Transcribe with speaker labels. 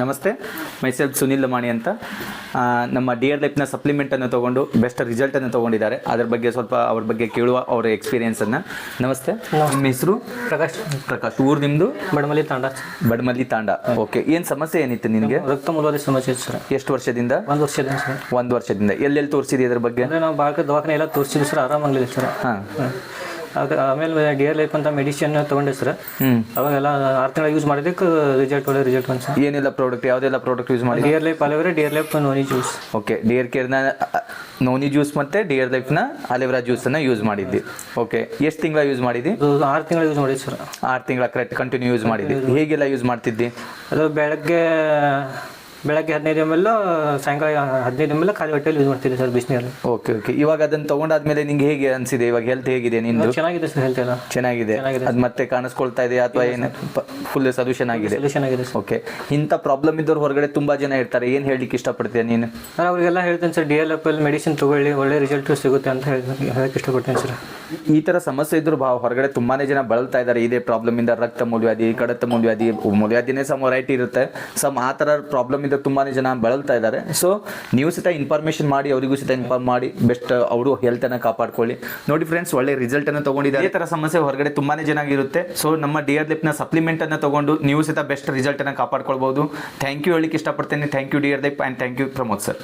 Speaker 1: ನಮಸ್ತೆ, ಮೈಸೆಲ್ಫ್ ಸುನಿಲ್ ಲಮಾಣಿ ಅಂತ. ನಮ್ಮ ಡಿಯರ್ ಲೈಫ್ನ ಸಪ್ಲಿಮೆಂಟನ್ನು ತೊಗೊಂಡು ಬೆಸ್ಟ್ ರಿಸಲ್ಟನ್ನು ತೊಗೊಂಡಿದ್ದಾರೆ. ಅದ್ರ ಬಗ್ಗೆ ಸ್ವಲ್ಪ ಅವ್ರ ಬಗ್ಗೆ ಕೇಳುವ ಅವರ ಎಕ್ಸ್ಪೀರಿಯೆನ್ಸನ್ನು. ನಮಸ್ತೆ, ನಿಮ್ಮ ಹೆಸರು? ಪ್ರಕಾಶ್. ಊರು ನಿಮ್ಮದು? ಬಡಮಲ್ಲಿ ತಾಂಡ. ಓಕೆ, ಏನು ಸಮಸ್ಯೆ ಏನಿತ್ತು ನಿನಗೆ?
Speaker 2: ರಕ್ತ ಮೂಲವಾದ ಸಮಸ್ಯೆ ಸರ್.
Speaker 1: ಎಷ್ಟು ವರ್ಷದಿಂದ?
Speaker 2: 1 ವರ್ಷದಿಂದ ಸರ್.
Speaker 1: 1 ವರ್ಷದಿಂದ. ಎಲ್ಲೆಲ್ಲಿ ತೋರಿಸಿದಿ ಅದ್ರ ಬಗ್ಗೆ?
Speaker 2: ನಾವು ಭಾಳ ದವಾಖಾನೆ ಎಲ್ಲ ತೋರಿಸಿದ್ವಿ ಸರ್, ಆರಾಮಾಗಲಿಲ್ಲ ಸರ್.
Speaker 1: ಹಾಂ.
Speaker 2: ಅದು ಆಮೇಲೆ ಡಿಯರ್ ಲೈಫ್ ಅಂತ ಮೆಡಿಸಿನ್ ತೊಗೊಂಡೆ ಸರ್. ಅವಾಗೆಲ್ಲ 6 ತಿಂಗಳು ಯೂಸ್ ಮಾಡಿದ್ದಕ್ಕೆ ಒಳ್ಳೆ ರಿಸಲ್ಟ್ ಬಂತು ಸರ್.
Speaker 1: ಏನೆಲ್ಲ ಪ್ರಾಡಕ್ಟ್, ಯಾವುದೆಲ್ಲ ಪ್ರಾಡಕ್ಟ್ ಯೂಸ್ ಮಾಡಿ?
Speaker 2: Dear life aloe vera, dear life noni juice.
Speaker 1: Okay, dear ಕೇರ್ನ ನೋನಿ ಜ್ಯೂಸ್ ಮತ್ತು ಡಿಯರ್ ಲೈಫ್ನ ಅಲೆವರಾ ಜ್ಯೂಸನ್ನು ಯೂಸ್ ಮಾಡಿದ್ದಿ. ಓಕೆ, ಎಷ್ಟು ತಿಂಗಳ ಯೂಸ್ ಮಾಡಿದ್ದಿ?
Speaker 2: 6 ತಿಂಗಳು ಯೂಸ್ ಮಾಡಿದ್ವಿ ಸರ್.
Speaker 1: 6 ತಿಂಗಳ ಕರೆಕ್ಟ್ ಕಂಟಿನ್ಯೂ ಯೂಸ್ ಮಾಡಿದ್ದಿ. ಹೇಗೆಲ್ಲ ಯೂಸ್ ಮಾಡ್ತಿದ್ದಿ?
Speaker 2: ಅದು ಬೆಳಗ್ಗೆ 15 ml, ಸಾಯಂಕಾಲ 15 ml ಖಾಲಿ ಹೊಟ್ಟೆಯಲ್ಲಿ ಯೂಸ್ ಮಾಡ್ತಿದ್ದೆ ಸರ್, ಬಿಸಿನೀರಲ್ಲಿ.
Speaker 1: Okay okay. ಇವಾಗ ಅದನ್ನು ತಗೊಂಡಾದ್ಮೇಲೆ ನಿಂಗೆ ಹೇಗೆ ಅನಿಸಿದೆ? ಇವಾಗ ಹೆಲ್ತ್ ಹೇಗಿದೆ ನಿಂದು?
Speaker 2: ಚೆನ್ನಾಗಿದೆ ಸರ್, ಹೆಲ್ತ್ ಎಲ್ಲ
Speaker 1: ಚೆನ್ನಾಗಿದೆ. ಅದು ಮತ್ತೆ ಕಾಣಿಸ್ಕೊಳ್ತಾ ಇದೆ ಅಥವಾ ಏನು ಫುಲ್ ಸೊಲ್ಯೂಷನ್ ಆಗಿದೆ?
Speaker 2: ಸೊಲ್ಯೂಷನ್ ಆಗಿದೆ ಸರ್.
Speaker 1: ಓಕೆ, ಇಂಥ ಪ್ರಾಬ್ಲಮ್ ಇದ್ದವ್ರು ಹೊರಗಡೆ ತುಂಬಾ ಜನ ಇರ್ತಾರೆ, ಏನು ಹೇಳಲಿಕ್ಕೆ ಇಷ್ಟಪಡ್ತೀಯ ನೀನು?
Speaker 2: ಸರ್ ಅವರಿಗೆಲ್ಲ ಹೇಳ್ತೇನೆ ಸರ್, ಡಿಯರ್ ಲೈಫ್ ಮೆಡಿಸಿನ್ ತೊಗೊಳ್ಳಿ, ಒಳ್ಳೆ ರಿಸಲ್ಟ್ ಸಿಗುತ್ತೆ ಅಂತ ಹೇಳಕ್ಕೆ ಇಷ್ಟಪಡ್ತೇನೆ ಸರ್.
Speaker 1: ಈ ಥರ ಸಮಸ್ಯೆ ಇದ್ರು ಹೊರಗಡೆ ತುಂಬಾ ಜನ ಬಳಲ್ತಾ ಇದ್ದಾರೆ ಇದೇ ಪ್ರಾಬ್ಲಮಿಂದ. ರಕ್ತ ಮೂಲವ್ಯಾಧಿ, ಕಡತ ಮೂಲವ್ಯಾಧಿ, ಮೂಲವ್ಯಾಧಿನೇ ಸಮ್ ವೆರೈಟಿ ಇರುತ್ತೆ. ಸಮ್ ಆ ಥರ ಪ್ರಾಬ್ಲಮ್ ಇಂದ ತುಂಬಾ ಜನ ಬಳಲ್ತಾ ಇದ್ದಾರೆ. ಸೊ ನೀವು ಸಹಿತ ಇನ್ಫಾರ್ಮೇಷನ್ ಮಾಡಿ, ಅವರಿಗೂ ಸಹಿತ ಇನ್ಫಾರ್ಮ್ ಮಾಡಿ ಬೆಸ್ಟ್ ಅವರು ಹೆಲ್ತನ್ನು ಕಾಪಾಡ್ಕೊಳ್ಳಿ. ನೋಡಿ ಫ್ರೆಂಡ್ಸ್, ಒಳ್ಳೆ ರಿಸಲ್ಟನ್ನು ತೊಗೊಂಡಿದ್ದಾರೆ. ಈ ಥರ ಸಮಸ್ಯೆ ಹೊರಗಡೆ ತುಂಬಾ ಜನ ಇರುತ್ತೆ. ಸೊ ನಮ್ಮ ಡಿಯರ್ ಲೈಫ್ನ ಸಪ್ಲಿಮೆಂಟನ್ನು ತೊಗೊಂಡು ನೀವು ಸಹಿತ ಬೆಸ್ಟ್ ರಿಸಲ್ಟನ್ನು ಕಾಪಾಡ್ಕೊಳ್ಬೋದು. ಥ್ಯಾಂಕ್ ಯು ಹೇಳಲಿಕ್ಕೆ ಇಷ್ಟಪಡ್ತೇನೆ. Thank you dear life and thank you Pramod sir.